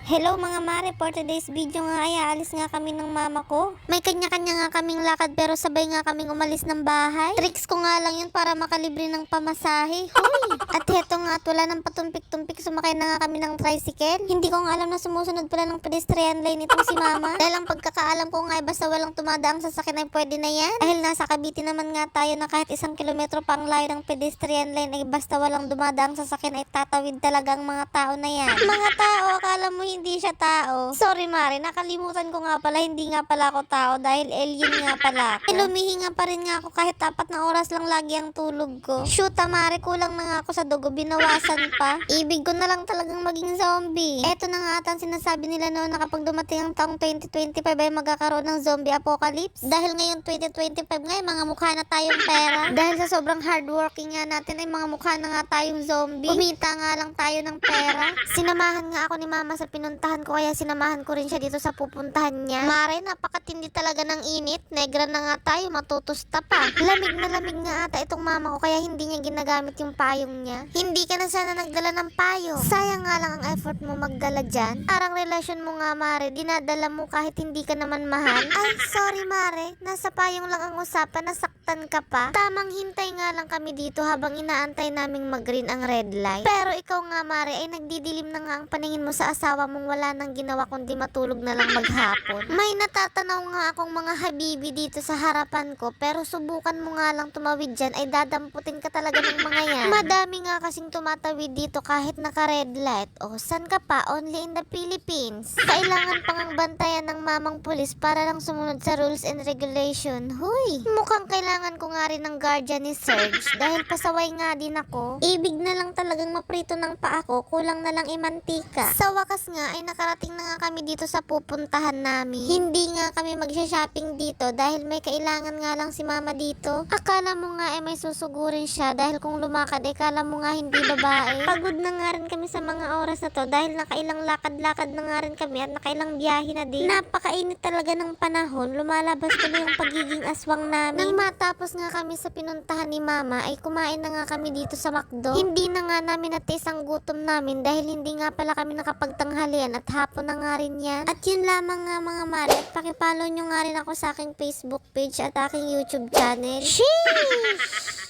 Hello mga mare, for today's video nga ay aalis nga kami ng mama ko. May kanya-kanya nga kaming lakad pero sabay nga kaming umalis ng bahay. Tricks ko nga lang yun para makalibre ng pamasahe. Hoy! At heto nga at wala nang patumpik-tumpik, sumakay na nga kami ng tricycle. Hindi ko nga alam na sumusunod pala ng pedestrian lane itong si mama. Dahil ang pagkakaalam ko nga ay basta walang tumadaang sasakyan ay pwede na yan. Dahil nasa Cavite naman nga tayo na kahit 1 kilometro pa ang layo ng pedestrian lane ay basta walang dumadaang sasakyan ay tatawid talaga ang mga tao na yan. Mga tao, akala mo hindi siya tao. Sorry Mare, nakalimutan ko nga pala, hindi nga pala ako tao dahil alien nga pala ako. Lumihinga pa rin nga ako kahit 4 na oras lang lagi ang tulog ko. Shoot Mare, kulang na nga ako sa dugo, binawasan pa. Ibig ko na lang talagang maging zombie. Eto na nga ata ang sinasabi nila noon na kapag dumating ang taong 2025 ay magkakaroon ng zombie apocalypse. Dahil ngayon 2025 nga ay mga mukha na tayong pera. Dahil sa sobrang hardworking nga natin ay mga mukha na nga tayong zombie. Kumita nga lang tayo ng pera. Sinamahan nga ako ni mama sa pinuntahan ko kaya sinamahan ko rin siya dito sa pupuntahan niya. Mare, napakatindi talaga ng init. Negra na nga tayo, matutusta pa. Lamig na lamig nga ata itong mama ko kaya hindi niya ginagamit yung payong niya. Hindi ka na sana nagdala ng payong. Sayang nga lang ang effort mo magdala dyan. Parang relasyon mo nga Mare, dinadala mo kahit hindi ka naman mahal. Ay, sorry Mare, nasa payong lang ang usapan, nasaktan ka pa. Tamang hintay nga lang kami dito habang inaantay naming mag-green ang red light. Pero ikaw nga Mare ay nagdidilim na nga ang paningin mo sa asawa mong wala nang ginawa kundi matulog na lang maghapon. May natatanaw nga akong mga habibi dito sa harapan ko pero subukan mo nga lang tumawid dyan ay dadamputin ka talaga ng mga yan. Madami nga kasing tumatawid dito kahit naka-red light. O, san ka pa? Only in the Philippines. Kailangan pang ang bantayan ng mamang pulis para lang sumunod sa rules and regulation. Huy! Mukhang kailangan ko nga rin ng guardian ni Serge dahil pasaway nga din ako. Ibig na lang talagang maprito ng paa ko, kulang na lang imantika. Sa wakas nga ay nakarating na nga kami dito sa pupuntahan namin. Hindi nga kami magsha-shopping dito dahil may kailangan nga lang si mama dito. Akala mo nga ay may susugurin siya dahil kung lumakad ay kala mo nga hindi babae. Pagod na nga rin kami sa mga oras na to dahil nakailang lakad-lakad na nga rin kami at nakailang biyahe na din. Napakainit talaga ng panahon, lumalabas tuloy yung pagiging aswang namin. Nang matapos nga kami sa pinuntahan ni mama ay kumain na nga kami dito sa McDo. Hindi na nga namin natis ang gutom namin dahil hindi nga pala kami nakapagtanghalian at hapon na nga rin yan. At yun lamang nga mga mare at pakipollow nyo nga rin ako sa aking Facebook page at aking YouTube channel. Sheesh!